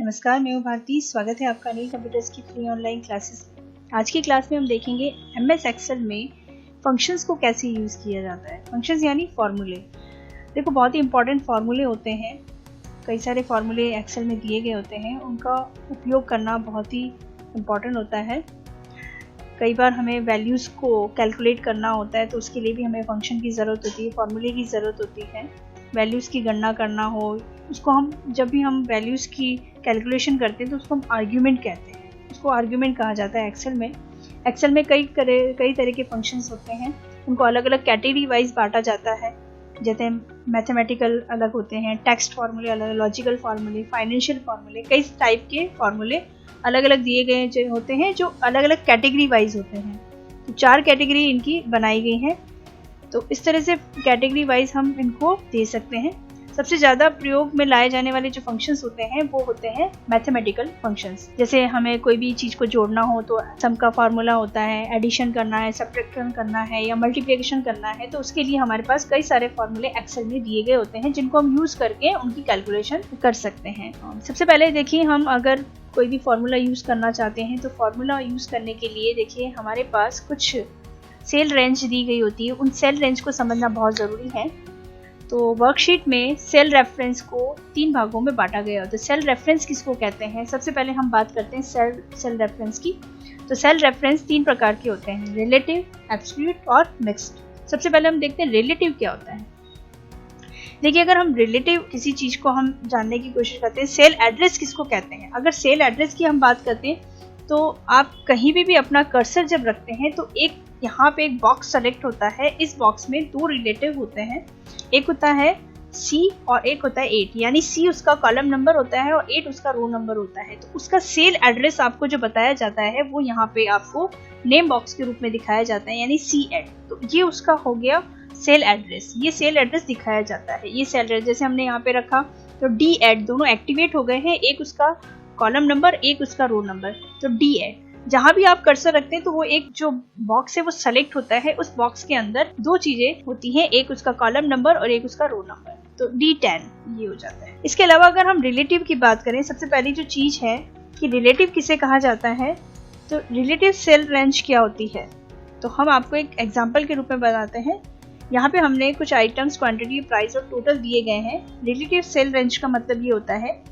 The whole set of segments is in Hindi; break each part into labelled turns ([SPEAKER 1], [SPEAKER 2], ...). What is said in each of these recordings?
[SPEAKER 1] नमस्कार, मैं हूँ भारती। स्वागत है आपका अनिल कंप्यूटर्स की फ्री ऑनलाइन क्लासेस में। आज की क्लास में हम देखेंगे एमएस एक्सेल में फंक्शंस को कैसे यूज़ किया जाता है। फंक्शंस यानी फार्मूले। देखो, बहुत ही इंपॉर्टेंट फार्मूले होते हैं। कई सारे फार्मूले एक्सेल में दिए गए होते हैं, उनका उपयोग करना बहुत ही इम्पॉर्टेंट होता है। कई बार हमें वैल्यूज़ को कैलकुलेट करना होता है, तो उसके लिए भी हमें फंक्शन की ज़रूरत होती है, फार्मूले की ज़रूरत होती है। वैल्यूज़ की गणना करना हो, उसको हम जब भी हम वैल्यूज़ की कैलकुलेशन करते हैं तो उसको हम आर्ग्यूमेंट कहते हैं। उसको आर्ग्यूमेंट कहा जाता है एक्सेल में। एक्सेल में कई तरह के फंक्शंस होते हैं, उनको अलग अलग कैटेगरी वाइज बांटा जाता है। जैसे मैथमेटिकल अलग होते हैं, टेक्स्ट फार्मूले अलग, लॉजिकल फार्मूले, फाइनेंशियल फार्मूले, कई टाइप के फार्मूले अलग अलग दिए गए होते हैं जो अलग अलग कैटेगरी वाइज होते हैं। तो 4 कैटेगरी इनकी बनाई गई हैं। तो इस तरह से कैटेगरी वाइज हम इनको दे सकते हैं। सबसे ज़्यादा प्रयोग में लाए जाने वाले जो फंक्शंस होते हैं वो होते हैं मैथमेटिकल फंक्शंस। जैसे हमें कोई भी चीज़ को जोड़ना हो तो सम का फार्मूला होता है, एडिशन करना है, सबट्रैक्शन करना है या मल्टीप्लिकेशन करना है, तो उसके लिए हमारे पास कई सारे फार्मूले एक्सेल में दिए गए होते हैं जिनको हम यूज़ करके उनकी कैलकुलेशन कर सकते हैं। सबसे पहले देखिए, हम अगर कोई भी फार्मूला यूज़ करना चाहते हैं तो फार्मूला यूज़ करने के लिए देखिए हमारे पास कुछ सेल रेंज दी गई होती है। उन सेल रेंज को समझना बहुत ज़रूरी है। तो वर्कशीट में सेल रेफरेंस को 3 भागों में बांटा गया होता है। सेल रेफरेंस किसको कहते हैं? सबसे पहले हम बात करते हैं सेल रेफरेंस की। तो सेल रेफरेंस 3 प्रकार के होते हैं, रिलेटिव, एब्सोल्यूट और मिक्स्ड। सबसे पहले हम देखते हैं रिलेटिव क्या होता है। देखिए, अगर हम रिलेटिव किसी चीज़ को हम जानने की कोशिश करते हैं, सेल एड्रेस किसको कहते हैं? अगर सेल एड्रेस की हम बात करते हैं तो आप कहीं भी अपना कर्सर जब रखते हैं तो एक यहाँ पे एक बॉक्स सेलेक्ट होता है। इस बॉक्स में 2 रिलेटिव होते हैं, एक होता है C और एक होता है 8। यानी C उसका कॉलम नंबर होता है और 8 उसका रो नंबर होता है। तो उसका सेल एड्रेस आपको जो बताया जाता है वो यहाँ पे आपको नेम बॉक्स के रूप में दिखाया जाता है, यानी C8। तो ये उसका हो गया सेल एड्रेस। ये सेल एड्रेस दिखाया जाता है। ये सेल एड्रेस जैसे हमने यहाँ पे रखा तो D8 दोनों एक्टिवेट हो गए हैं, एक उसका कॉलम नंबर, एक उसका रो नंबर। तो D8 जहां भी आप कर्सर रखते हैं तो वो एक जो बॉक्स है वो सेलेक्ट होता है। उस बॉक्स के अंदर 2 चीजें होती हैं, एक उसका कॉलम नंबर और एक उसका रो नंबर। तो D10 ये हो जाता है। इसके अलावा अगर हम रिलेटिव की बात करें, सबसे पहली जो चीज है कि रिलेटिव किसे कहा जाता है, तो रिलेटिव सेल रेंज क्या होती है, तो हम आपको एक एग्जाम्पल के रूप में बताते हैं। यहाँ पे हमने कुछ आइटम्स, क्वांटिटी, प्राइस और टोटल दिए गए हैं। रिलेटिव सेल रेंज का मतलब ये होता है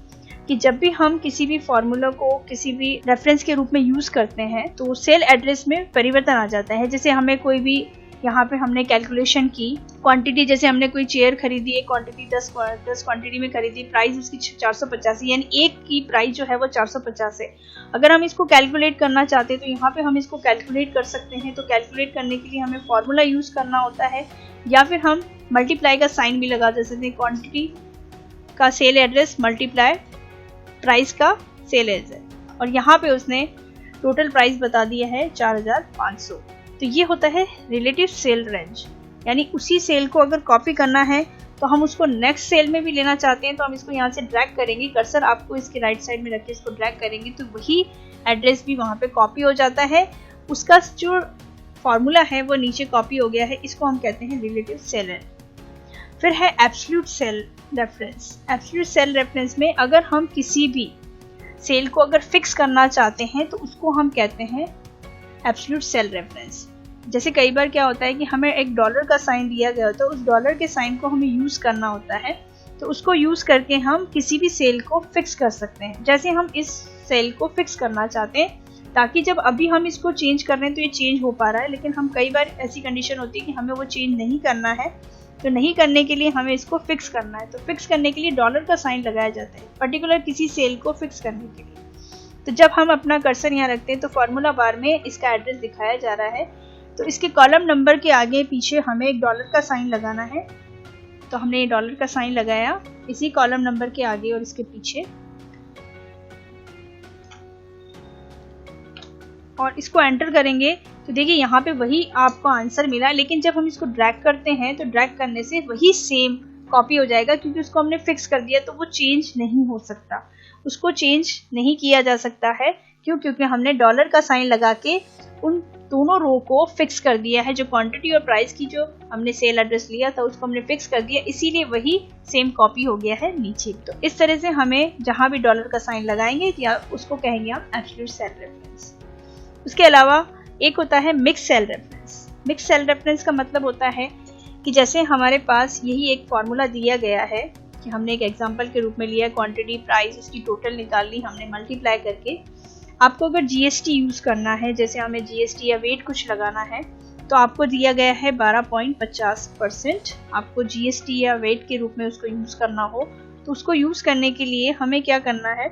[SPEAKER 1] कि जब भी हम किसी भी फार्मूला को किसी भी रेफरेंस के रूप में यूज करते हैं तो सेल एड्रेस में परिवर्तन आ जाता है। जैसे हमें कोई भी यहाँ पे हमने कैलकुलेशन की क्वांटिटी, जैसे हमने कोई चेयर खरीदी है, क्वांटिटी 10 क्वांटिटी में खरीदी, प्राइस उसकी 450, यानी एक की प्राइस जो है वो 450 है। अगर हम इसको कैलकुलेट करना चाहते हैं तो यहाँ पे हम इसको कैलकुलेट कर सकते हैं। तो कैलकुलेट करने के लिए हमें फार्मूला यूज करना होता है, या फिर हम मल्टीप्लाई का साइन भी लगा दे सकते हैं। क्वांटिटी का सेल एड्रेस मल्टीप्लाई प्राइस का सेल एड्रेस, और यहाँ पे उसने टोटल प्राइस बता दिया है 4500। तो ये होता है रिलेटिव सेल रेंज। यानी उसी सेल को अगर कॉपी करना है तो हम उसको नेक्स्ट सेल में भी लेना चाहते हैं तो हम इसको यहाँ से ड्रैग करेंगे, कर्सर आपको इसके राइट साइड में रख के इसको ड्रैग करेंगे तो वही एड्रेस भी वहाँ पे कॉपी हो जाता है। उसका जो फॉर्मूला है वो नीचे कॉपी हो गया है। इसको हम कहते हैं रिलेटिव सेल रेंज। फिर है absolute cell reference. Absolute cell reference में अगर हम किसी भी सेल को अगर फिक्स करना चाहते हैं तो उसको हम कहते हैं एब्सोल्यूट सेल रेफरेंस। जैसे कई बार क्या होता है कि हमें एक डॉलर का साइन दिया गया होता है, उस डॉलर के साइन को हमें यूज करना होता है, तो उसको यूज करके हम किसी भी सेल को फिक्स कर सकते हैं। जैसे हम इस सेल को फिक्स करना चाहते हैं ताकि जब अभी हम इसको चेंज कर रहे हैं तो ये चेंज हो पा रहा है, लेकिन हम कई बार ऐसी कंडीशन होती है कि हमें वो चेंज नहीं करना है, तो नहीं करने के लिए हमें इसको फिक्स करना है। तो फिक्स करने के लिए डॉलर का साइन लगाया जाता है पर्टिकुलर किसी सेल को फिक्स करने के लिए। तो जब हम अपना कर्सर यहाँ रखते हैं तो फार्मूला बार में इसका एड्रेस दिखाया जा रहा है, तो इसके कॉलम नंबर के आगे पीछे हमें एक डॉलर का साइन लगाना है। तो हमने ये डॉलर का साइन लगाया इसी कॉलम नंबर के आगे और इसके पीछे, और इसको एंटर करेंगे तो देखिए यहाँ पे वही आपको आंसर मिला। लेकिन जब हम इसको ड्रैग करते हैं तो ड्रैग करने से वही सेम कॉपी हो जाएगा, क्योंकि उसको हमने फिक्स कर दिया तो वो चेंज नहीं हो सकता, उसको चेंज नहीं किया जा सकता है। क्यों? क्योंकि हमने डॉलर का साइन लगा के उन दोनों रो को फिक्स कर दिया है। जो क्वांटिटी और प्राइस की जो हमने सेल एड्रेस लिया था उसको हमने फिक्स कर दिया, इसीलिए वही सेम कॉपी हो गया है नीचे। तो इस तरह से हमें जहां भी डॉलर का साइन लगाएंगे या उसको कहेंगे हम एब्सोल्यूट सेल रेफरेंस। उसके अलावा एक होता है mix cell reference. Mix cell reference का मतलब होता है कि जैसे हमारे पास यही एक फॉर्मूला दिया गया है कि हमने एक एग्जांपल के रूप में लिया है, क्वांटिटी प्राइस इसकी टोटल निकाल ली हमने मल्टीप्लाई करके। आपको अगर जीएसटी यूज़ करना है, जैसे हमें जीएसटी या वेट कुछ लगाना है, तो आपको दिया गया है 12.50%। आपको जीएसटी या वेट के रूप में उसको यूज़ करना हो तो उसको यूज़ करने के लिए हमें क्या करना है,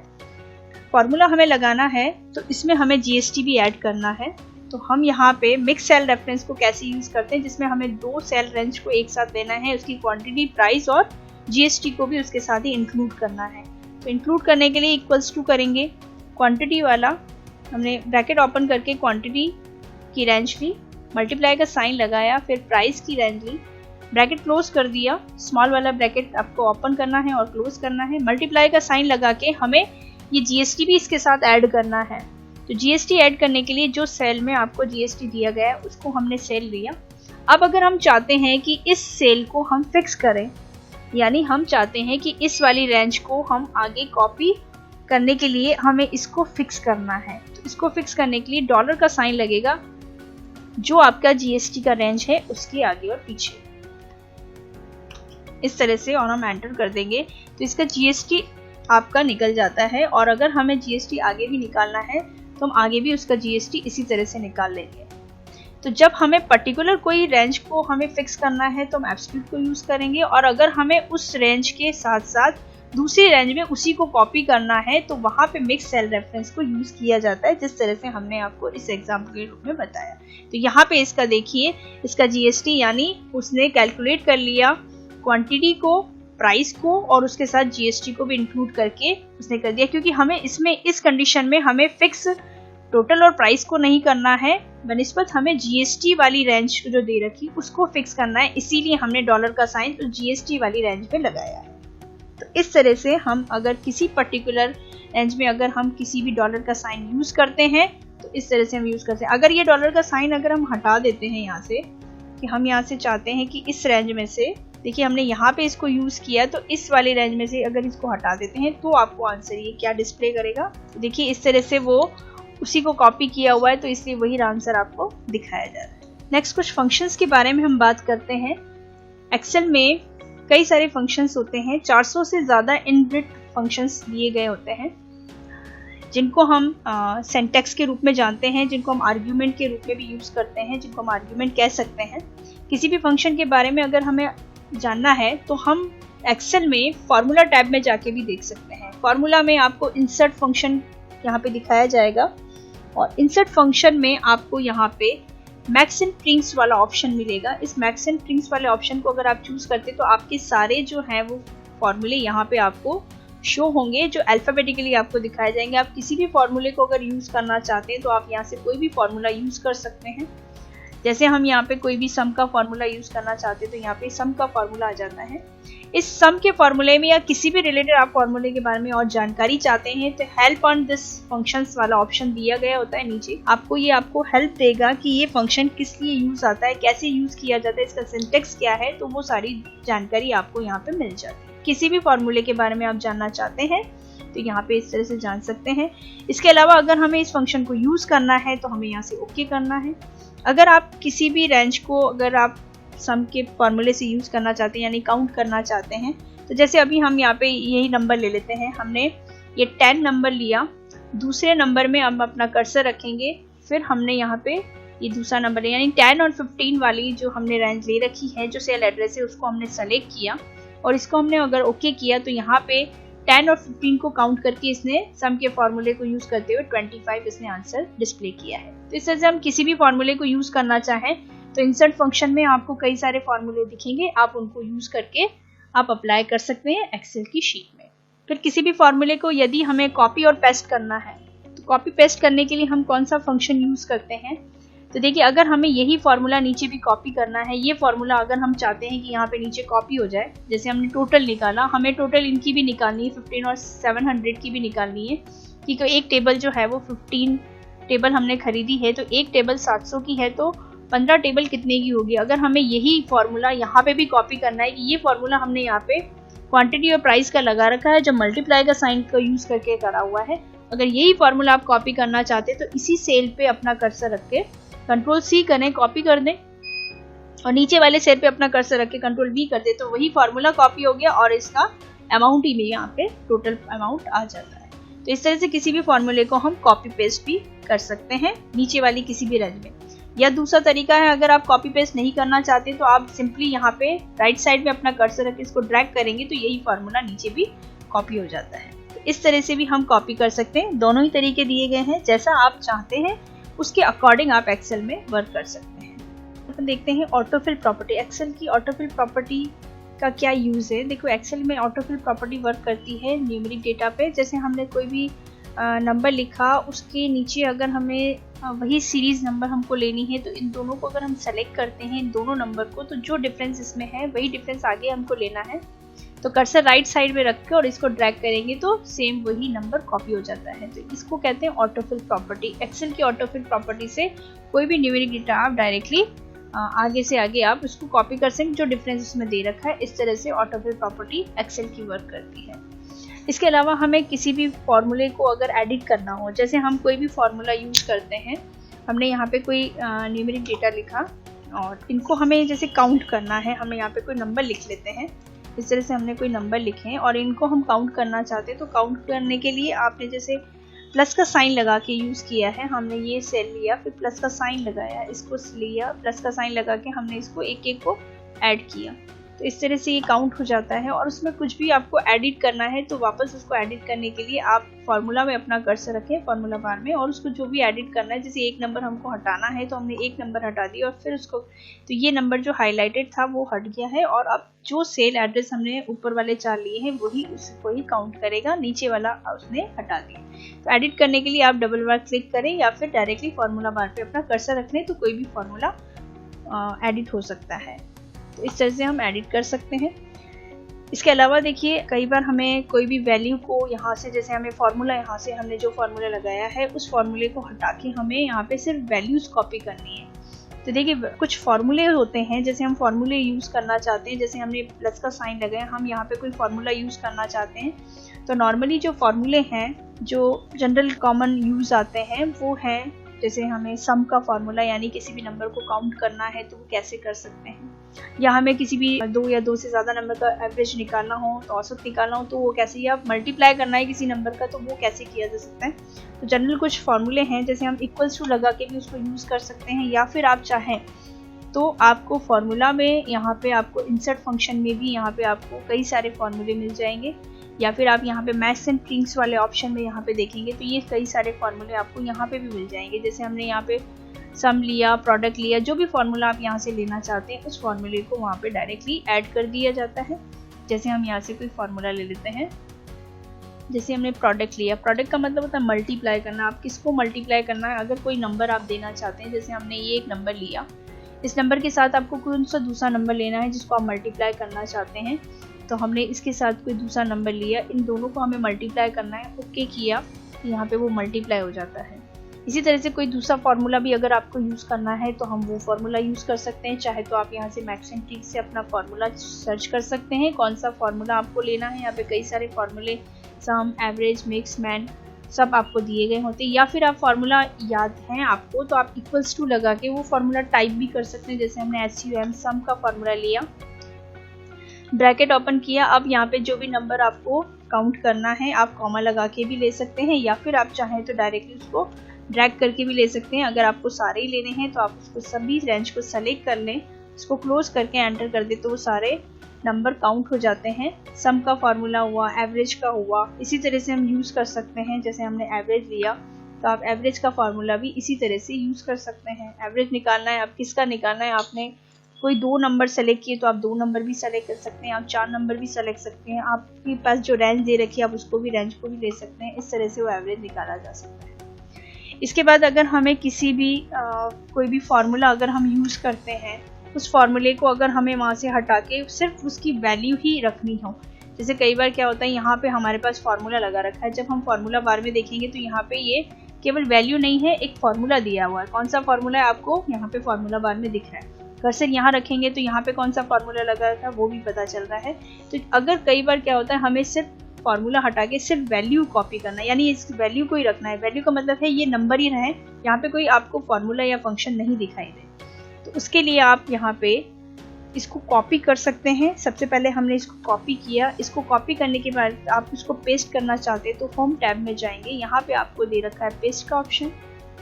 [SPEAKER 1] फॉर्मूला हमें लगाना है तो इसमें हमें जीएसटी भी ऐड करना है। तो हम यहाँ पे मिक्स सेल रेफरेंस को कैसे यूज़ करते हैं, जिसमें हमें दो सेल रेंज को एक साथ लेना है, उसकी क्वांटिटी प्राइस और जीएसटी को भी उसके साथ ही इंक्लूड करना है। तो इंक्लूड करने के लिए इक्वल्स टू करेंगे, क्वांटिटी वाला हमने ब्रैकेट ओपन करके क्वांटिटी की रेंज ली, मल्टीप्लाई का साइन लगाया, फिर प्राइस की रेंज ली, ब्रैकेट क्लोज कर दिया, स्मॉल वाला ब्रैकेट आपको ओपन करना है और क्लोज करना है, मल्टीप्लाई का साइन लगा के हमें ये जीएसटी भी इसके साथ ऐड करना है। तो जीएसटी ऐड करने के लिए जो सेल में आपको जीएसटी दिया गया है उसको हमने सेल लिया। अब अगर हम चाहते हैं कि इस सेल को हम फिक्स करें, यानी हम चाहते हैं कि इस वाली रेंज को हम आगे कॉपी करने के लिए हमें इसको फिक्स करना है, तो इसको फिक्स करने के लिए डॉलर का साइन लगेगा जो आपका जीएसटी का रेंज है उसके आगे और पीछे, इस तरह से, और हम एंटर कर देंगे तो इसका जीएसटी आपका निकल जाता है। और अगर हमें जीएसटी आगे भी निकालना है तो हम आगे भी उसका जीएसटी इसी तरह से निकाल लेंगे। तो जब हमें पर्टिकुलर कोई रेंज को हमें फिक्स करना है तो हम एब्सोल्यूट को यूज करेंगे, और अगर हमें उस रेंज के साथ साथ दूसरी रेंज में उसी को कॉपी करना है तो वहां पे मिक्स सेल रेफरेंस को यूज किया जाता है, जिस तरह से हमने आपको इस एग्जांपल के रूप में बताया। तो यहाँ पे इसका देखिए, इसका जीएसटी यानी उसने कैलकुलेट कर लिया क्वांटिटी को, प्राइस को और उसके साथ जीएसटी को भी इंक्लूड करके उसने कर दिया, क्योंकि हमें इसमें इस कंडीशन में हमें फिक्स टोटल और प्राइस को नहीं करना है, बनिस्बत हमें जीएसटी वाली रेंज जो दे रखी उसको फिक्स करना है, इसीलिए हमने डॉलर का साइन तो जीएसटी वाली रेंज पे लगाया है। तो इस तरह से हम अगर किसी पर्टिकुलर रेंज में अगर हम किसी भी डॉलर का साइन यूज करते हैं तो इस तरह से हम यूज करते हैं। अगर ये डॉलर का साइन अगर हम हटा देते हैं यहाँ से, कि हम यहाँ से चाहते हैं कि इस रेंज में से, देखिए हमने यहाँ पे इसको यूज किया, तो इस वाली रेंज में से अगर इसको हटा देते हैं तो आपको आंसर ये क्या डिस्प्ले करेगा, तो देखिए इस तरह से वो उसी को कॉपी किया हुआ है, तो इसलिए वही आंसर आपको दिखाया जा रहा है। नेक्स्ट कुछ फंक्शंस के बारे में हम बात करते हैं। एक्सेल में कई सारे फंक्शंस होते हैं, 400 से ज़्यादा इनबिल्ट फंक्शंस दिए गए होते हैं, जिनको हम सिंटैक्स के रूप में जानते हैं, जिनको हम आर्ग्यूमेंट के रूप में भी यूज़ करते हैं, जिनको हम आर्ग्यूमेंट कह सकते हैं। किसी भी फंक्शन के बारे में अगर हमें जानना है तो हम एक्सेल में फार्मूला टैब में जाके भी देख सकते हैं। फार्मूला में आपको इंसर्ट फंक्शन यहाँ पे दिखाया जाएगा, और इंसर्ट फंक्शन में आपको यहाँ पे मैक्स एंड प्रिंट्स वाला ऑप्शन मिलेगा। इस मैक्स एंड प्रिंट्स वाले ऑप्शन को अगर आप चूज करते तो आपके सारे जो हैं वो फॉर्मूले यहाँ पे आपको शो होंगे, जो अल्फाबेटिकली आपको दिखाए जाएंगे। आप किसी भी फॉर्मूले को अगर यूज करना चाहते हैं तो आप यहाँ से कोई भी फॉर्मूला यूज कर सकते हैं। जैसे हम यहाँ पे कोई भी सम का फॉर्मूला यूज करना चाहते हैं तो यहाँ पे सम का फॉर्मूला आ जाता है। इस सम के फॉर्मूले में या किसी भी रिलेटेड आप फॉर्मूले के बारे में और जानकारी चाहते हैं तो हेल्प ऑन दिस फंक्शंस वाला ऑप्शन दिया गया होता है नीचे। आपको हेल्प देगा कि ये फंक्शन किस लिए यूज आता है, कैसे यूज किया जाता है, इसका सिंटेक्स क्या है, तो वो सारी जानकारी आपको यहाँ पे मिल जाती है। किसी भी फॉर्मूले के बारे में आप जानना चाहते हैं तो यहाँ पे इस तरह से जान सकते हैं। इसके अलावा अगर हमें इस फंक्शन को यूज करना है तो हमें यहाँ से ओके करना है। अगर आप किसी भी रेंज को अगर आप सम के फॉर्मूले से यूज करना चाहते हैं यानी काउंट करना चाहते हैं, तो जैसे अभी हम यहाँ पे यही नंबर ले लेते हैं, हमने ये 10 नंबर लिया, दूसरे नंबर में हम अपना कर्सर रखेंगे, फिर हमने यहाँ पे ये दूसरा नंबर लिया, यानी 10 और 15 वाली जो हमने रेंज ले रखी है, जो सेल एड्रेस है, उसको हमने सेलेक्ट किया और इसको हमने अगर ओके किया तो यहाँ पे 10 और 15 को काउंट करके इसने सम के फॉर्मूले को यूज करते हुए 25 इसने आंसर डिस्प्ले किया है। तो इस तरह से हम किसी भी फॉर्मूले को यूज करना चाहें तो इंसर्ट फंक्शन में आपको कई सारे फॉर्मूले दिखेंगे, आप उनको यूज करके आप अप्लाई कर सकते हैं एक्सेल की शीट में। फिर किसी भी फॉर्मूले को यदि हमें कॉपी और पेस्ट करना है तो कॉपी पेस्ट करने के लिए हम कौन सा फंक्शन यूज करते हैं, तो देखिए अगर हमें यही फॉर्मूला नीचे भी कॉपी करना है, ये फॉर्मूला अगर हम चाहते हैं कि यहाँ पे नीचे कॉपी हो जाए, जैसे हमने टोटल निकाला, हमें टोटल इनकी भी निकालनी है, 15 और 700 की भी निकालनी है, कि एक टेबल जो है वो 15 टेबल हमने खरीदी है, तो एक टेबल 700 की है तो 15 टेबल कितने की होगी। अगर हमें यही फॉर्मूला यहाँ पे भी कॉपी करना है कि ये फॉर्मूला हमने यहाँ पे क्वांटिटी और प्राइस का लगा रखा है, जो मल्टीप्लाई का साइन का यूज करके करा हुआ है, अगर यही फॉर्मूला आप कॉपी करना चाहते हैं तो इसी सेल पे अपना कर्सर रख के कंट्रोल C करें, कॉपी कर दें, और नीचे वाले सेल पे अपना कर्सर रख के कंट्रोल V कर दे, तो वही फॉर्मूला कॉपी हो गया और इसका अमाउंट ही में यहाँ पे टोटल अमाउंट आ जाता है। तो इस तरह से किसी भी फॉर्मूले को हम कॉपी पेस्ट भी कर सकते हैं नीचे वाली किसी भी रेंज में। या दूसरा तरीका है, अगर आप कॉपी पेस्ट नहीं करना चाहते तो आप सिंपली यहाँ पे राइट साइड में अपना कर्सर रख के इसको ड्रैग करेंगे तो यही फॉर्मूला नीचे भी कॉपी हो जाता है। तो इस तरह से भी हम कॉपी कर सकते हैं। दोनों ही तरीके दिए गए हैं, जैसा आप चाहते हैं उसके अकॉर्डिंग आप एक्सेल में वर्क कर सकते हैं। अपन देखते हैं ऑटोफिल प्रॉपर्टी। एक्सेल की ऑटोफिल प्रॉपर्टी का क्या यूज़ है। देखो, एक्सेल में ऑटोफिल प्रॉपर्टी वर्क करती है न्यूमेरिक डेटा पे। जैसे हमने कोई भी नंबर लिखा, उसके नीचे अगर हमें वही सीरीज नंबर हमको लेनी है तो इन दोनों को अगर हम सेलेक्ट करते हैं, इन दोनों नंबर को, तो जो डिफरेंस इसमें है वही डिफरेंस आगे हमको लेना है। तो कर्सर राइट साइड में रख के और इसको ड्रैग करेंगे तो सेम वही नंबर कॉपी हो जाता है। तो इसको कहते हैं ऑटोफिल प्रॉपर्टी। एक्सेल की ऑटोफिल प्रॉपर्टी से कोई भी न्यूमेरिक डेटा आप डायरेक्टली आगे से आगे आप इसको कॉपी कर सकते हैं, जो डिफरेंस इसमें दे रखा है। इस तरह से ऑटोफिल प्रॉपर्टी एक्सेल की वर्क करती है। इसके अलावा हमें किसी भी फॉर्मूले को अगर एडिट करना हो, जैसे हम कोई भी फॉर्मूला यूज करते हैं, हमने यहाँ पे कोई न्यूमेरिक डेटा लिखा और इनको हमें जैसे काउंट करना है, हमें यहाँ पे कोई नंबर लिख लेते हैं। इस तरह से हमने कोई नंबर लिखे हैं और इनको हम काउंट करना चाहते हैं। तो काउंट करने के लिए आपने जैसे प्लस का साइन लगा के यूज़ किया है, हमने ये सेल लिया, फिर प्लस का साइन लगाया, इसको लिया, प्लस का साइन लगा के हमने इसको एक एक को ऐड किया। तो इस तरह से ये काउंट हो जाता है। और उसमें कुछ भी आपको एडिट करना है तो वापस उसको एडिट करने के लिए आप फार्मूला में अपना कर्सर रखें, फार्मूला बार में, और उसको जो भी एडिट करना है, जैसे एक नंबर हमको हटाना है तो हमने एक नंबर हटा दिया और फिर उसको, तो ये नंबर जो हाईलाइटेड था वो हट गया है और अब जो सेल एड्रेस हमने ऊपर वाले 4 लिए हैं वही उसको ही काउंट करेगा, नीचे वाला उसने हटा दिया। तो एडिट करने के लिए आप डबल बार क्लिक करें या फिर डायरेक्टली फार्मूला बार पे अपना कर्सर रख लें तो कोई भी फार्मूला एडिट हो सकता है। तो इस तरह से हम एडिट कर सकते हैं। इसके अलावा देखिए, कई बार हमें कोई भी वैल्यू को यहाँ से, जैसे हमें फार्मूला, यहाँ से हमने जो फार्मूला लगाया है उस फार्मूले को हटा के हमें यहाँ पे सिर्फ वैल्यूज कॉपी करनी है। तो देखिए, कुछ फार्मूले होते हैं, जैसे हम फार्मूले यूज़ करना चाहते हैं, जैसे हमने प्लस का साइन लगाया, हम यहाँ पे कोई फार्मूला यूज़ करना चाहते हैं। तो नॉर्मली जो फार्मूले हैं, जो जनरल कॉमन यूज़ आते हैं, वो हैं, जैसे हमें सम का फार्मूला, यानी किसी भी नंबर को काउंट करना है तो वो कैसे कर सकते हैं, या हमें किसी भी 2 या 2 से ज़्यादा नंबर का एवरेज निकालना हो, तो औसत निकालना हो, तो वो कैसे, या मल्टीप्लाई करना है किसी नंबर का तो वो कैसे किया जा सकता है। तो जनरल कुछ फार्मूले हैं, जैसे हम इक्वल्स टू लगा के भी उसको यूज़ कर सकते हैं, या फिर आप चाहें तो आपको फार्मूला में यहाँ पे आपको इंसर्ट फंक्शन में भी यहाँ पे आपको कई सारे फार्मूले मिल जाएंगे, या फिर आप यहाँ पे मैथ्स एंड थिंग्स वाले ऑप्शन में यहाँ पे देखेंगे तो ये कई सारे फार्मूले आपको यहाँ पे भी मिल जाएंगे। जैसे हमने यहाँ पे सम लिया, प्रोडक्ट लिया, जो भी फार्मूला आप यहाँ से लेना चाहते हैं उस फार्मूले को वहाँ पे डायरेक्टली ऐड कर दिया जाता है। जैसे हम यहाँ से कोई फार्मूला ले लेते हैं, जैसे हमने प्रोडक्ट लिया, प्रोडक्ट का मतलब होता है मल्टीप्लाई करना। आप किसको मल्टीप्लाई करना है, अगर कोई नंबर आप देना चाहते हैं, जैसे हमने ये एक नंबर लिया, इस नंबर के साथ आपको कौन सा दूसरा नंबर लेना है जिसको आप मल्टीप्लाई करना चाहते हैं, तो हमने इसके साथ कोई दूसरा नंबर लिया, इन दोनों को हमें मल्टीप्लाई करना है, ओके किया, तो यहाँ पे वो मल्टीप्लाई हो जाता है। इसी तरह से कोई दूसरा फार्मूला भी अगर आपको यूज़ करना है तो हम वो फार्मूला यूज़ कर सकते हैं। चाहे तो आप यहाँ से मैथ्स एंड ट्रिक्स से अपना फार्मूला सर्च कर सकते हैं, कौन सा फार्मूला आपको लेना है। यहाँ पे कई सारे फार्मूले, सम, एवरेज, मिक्स, मैन, सब आपको दिए गए होते हैं। या फिर आप फार्मूला याद हैं आपको तो आप इक्वल्स टू लगा के वो फार्मूला टाइप भी कर सकते हैं। जैसे हमने SUM सम का फार्मूला लिया, ब्रैकेट ओपन किया, अब यहाँ पे जो भी नंबर आपको काउंट करना है आप कॉमा लगा के भी ले सकते हैं, या फिर आप चाहें तो डायरेक्टली उसको ड्रैग करके भी ले सकते हैं। अगर आपको सारे ही लेने हैं तो आप उसको सभी रेंज को सेलेक्ट कर लें, इसको क्लोज करके एंटर कर दे तो वो सारे नंबर काउंट हो जाते हैं। सम का फार्मूला हुआ, एवरेज का हुआ, इसी तरह से हम यूज़ कर सकते हैं। जैसे हमने एवरेज लिया तो आप एवरेज का फार्मूला भी इसी तरह से यूज़ कर सकते हैं। एवरेज निकालना है, आप किसका निकालना है, आपने कोई 2 नंबर सेलेक्ट किए तो आप 2 नंबर भी सेलेक्ट कर सकते हैं, आप 4 नंबर भी सेलेक्ट सकते हैं, आपके पास जो रेंज दे रखी है आप उसको भी, रेंज को भी ले सकते हैं। इस तरह से वो एवरेज निकाला जा सकता है। इसके बाद अगर हमें किसी भी कोई भी फार्मूला अगर हम यूज़ करते हैं, उस फार्मूले को अगर हमें वहाँ से हटा के सिर्फ उसकी वैल्यू ही रखनी हो, जैसे कई बार क्या होता है, यहाँ पे हमारे पास फार्मूला लगा रखा है, जब हम फार्मूला बार में देखेंगे तो यहाँ पे ये केवल वैल्यू नहीं है, एक फार्मूला दिया हुआ है। कौन सा फार्मूला है आपको यहाँ पे फार्मूला बार में दिख रहा है। कर्सर यहाँ रखेंगे तो यहाँ पे कौन सा फार्मूला लगा था वो भी पता चल रहा है। तो अगर कई बार क्या होता है, हमें सिर्फ फार्मूला हटा के सिर्फ वैल्यू कॉपी करना है, यानी इस वैल्यू को ही रखना है। वैल्यू का मतलब है ये नंबर ही रहे, यहाँ पे कोई आपको फार्मूला या फंक्शन नहीं दिखाई दे। तो उसके लिए आप यहाँ पे इसको कॉपी कर सकते हैं। सबसे पहले हमने इसको कॉपी किया। इसको कॉपी करने के बाद आप इसको पेस्ट करना चाहते हैं तो होम टैब में जाएंगे। यहाँ पे आपको दे रखा है पेस्ट का ऑप्शन।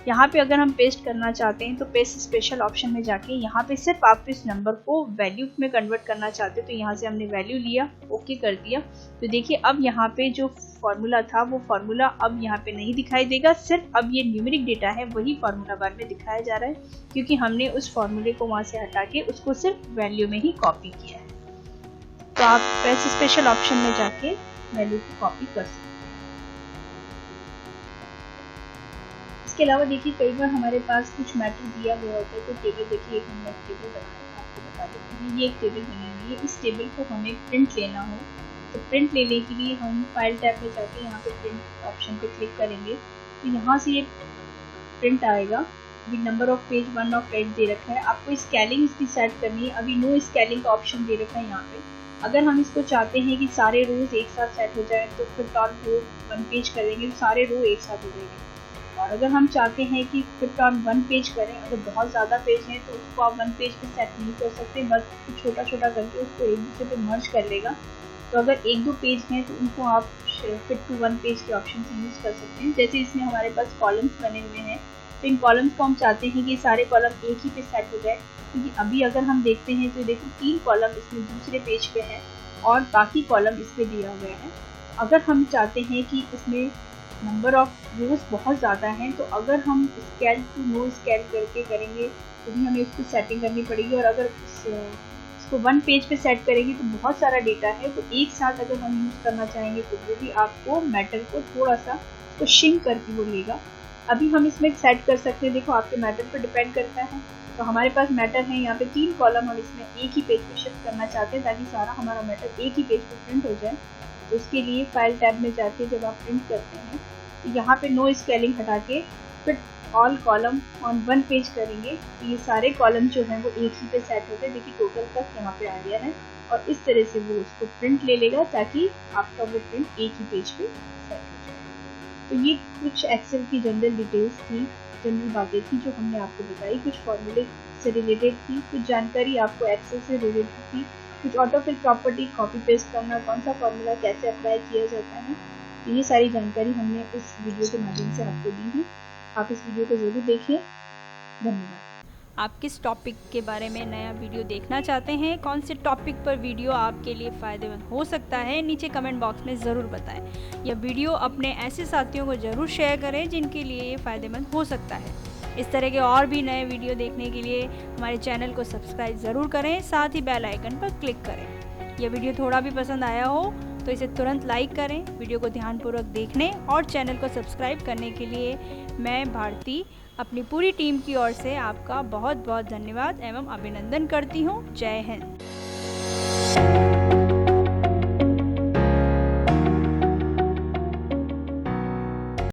[SPEAKER 1] यहाँ पे अगर हम पेस्ट करना चाहते हैं तो पेस्ट स्पेशल ऑप्शन में जाके यहाँ पे सिर्फ आप इस नंबर को वैल्यू में कन्वर्ट करना चाहते हैं तो यहाँ से हमने वैल्यू लिया, ओके कर दिया। तो देखिए अब यहाँ पे जो फार्मूला था वो फार्मूला अब यहाँ पे नहीं दिखाई देगा, सिर्फ अब ये न्यूमेरिक डेटा है वही फार्मूला बार में दिखाया जा रहा है, क्योंकि हमने उस फार्मूले को वहाँ से हटा के उसको सिर्फ वैल्यू में ही कॉपी किया है। तो आप पेस्ट स्पेशल ऑप्शन में जाके वैल्यू को कॉपी कर सकते हैं। इसके अलावा देखिए कई बार हमारे पास कुछ मैटर दिया हुआ होता है, तो टेबल देखिए, एक हमने टेबल बनाया, आपको बता देते हैं। ये एक टेबल बनी हुई है। इस टेबल को हमें प्रिंट लेना हो तो प्रिंट लेने के लिए हम फाइल टैब में जाके यहाँ पे प्रिंट ऑप्शन पे क्लिक करेंगे तो यहाँ से ये प्रिंट आएगा। अभी नंबर ऑफ पेज 1 ऑफ 8 दे रखा है। आपको स्केलिंग इसकी सेट करनी है। अभी नो स्केलिंग का ऑप्शन दे रखा है यहाँ पे। अगर हम इसको चाहते हैं कि सारे रोज एक साथ सेट हो जाए तो फिर टॉप रो 1 पेज करेंगे तो सारे रो एक साथ हो जाएंगे। और अगर हम चाहते हैं कि फिट ऑन 1 पेज करें, अगर बहुत ज़्यादा पेज हैं तो उसको आप 1 पेज पे सेट नहीं कर सकते, बस छोटा छोटा करके उसको एक दूसरे पे मर्ज कर लेगा। तो अगर 1-2 पेज हैं तो उनको आप फिट टू 1 पेज के ऑप्शन से यूज़ कर सकते हैं। जैसे इसमें हमारे पास कॉलम्स बने हुए हैं तो इन कॉलम्स को हम चाहते हैं कि सारे कॉलम एक ही पे सेट हो जाए, क्योंकि अभी अगर हम देखते हैं तो देखो 3 कॉलम इसमें दूसरे पेज पे हैं और बाकी कॉलम इस पर दिया हुआ है। अगर हम चाहते हैं कि इसमें नंबर ऑफ रोज बहुत ज़्यादा हैं तो अगर हम स्केल टू नो स्केल करके करेंगे तो भी हमें इसकी सेटिंग करनी पड़ेगी। और अगर इसको 1 पेज पे सेट करेंगे तो बहुत सारा डेटा है, तो एक साथ अगर हम यूज़ करना चाहेंगे तो वो भी आपको मैटर को थोड़ा सा तो शिंक करके वो लेगा। अभी हम इसमें सेट कर सकते हैं, देखो आपके मैटर पर डिपेंड करता है। तो हमारे पास मैटर है यहाँ पे 3 कॉलम, हम इसमें एक ही पेज पे शिफ्ट करना चाहते हैं ताकि सारा हमारा मैटर एक ही पेज पे प्रिंट हो जाए। तो उसके लिए फाइल टैब में जाके जब आप प्रिंट करते हैं तो यहाँ पे नो स्केलिंग हटा के फिर ऑल कॉलम ऑन 1 पेज करेंगे तो ये सारे कॉलम जो हैं वो एक ही पे सेट होते हैं। देखिए टोटल तक यहाँ पे आ गया है और इस तरह से वो उसको प्रिंट ले लेगा ताकि आपका वो प्रिंट एक ही पेज पे सेट हो जाए। तो ये कुछ एक्सेल की जनरल डिटेल्स थी, जनरल बातें थी जो हमने आपको बताई। कुछ फॉर्मूले से रिलेटेड थी, कुछ जानकारी आपको एक्सेल से रिलेटेड थी, कुछ ऑटोफिल प्रॉपर्टी कॉपी पेस्ट करना, कौन सा फॉर्मूला कैसे अप्लाई किया जाता है, तो ये सारी जानकारी हमने इस वीडियो के माध्यम से आपको दी है। आप इस वीडियो को ज़रूर देखिए। धन्यवाद।
[SPEAKER 2] आप किस टॉपिक के बारे में नया वीडियो देखना चाहते हैं, कौन से टॉपिक पर वीडियो आपके लिए फ़ायदेमंद हो सकता है, नीचे कमेंट बॉक्स में ज़रूर बताएं। यह वीडियो अपने ऐसे साथियों को ज़रूर शेयर करें जिनके लिए ये फ़ायदेमंद हो सकता है। इस तरह के और भी नए वीडियो देखने के लिए हमारे चैनल को सब्सक्राइब ज़रूर करें, साथ ही बेल आइकन पर क्लिक करें। यह वीडियो थोड़ा भी पसंद आया हो तो इसे तुरंत लाइक करें। वीडियो को ध्यानपूर्वक देखने और चैनल को सब्सक्राइब करने के लिए मैं भारती अपनी पूरी टीम की ओर से आपका बहुत बहुत धन्यवाद एवं अभिनंदन करती हूँ। जय हिंद।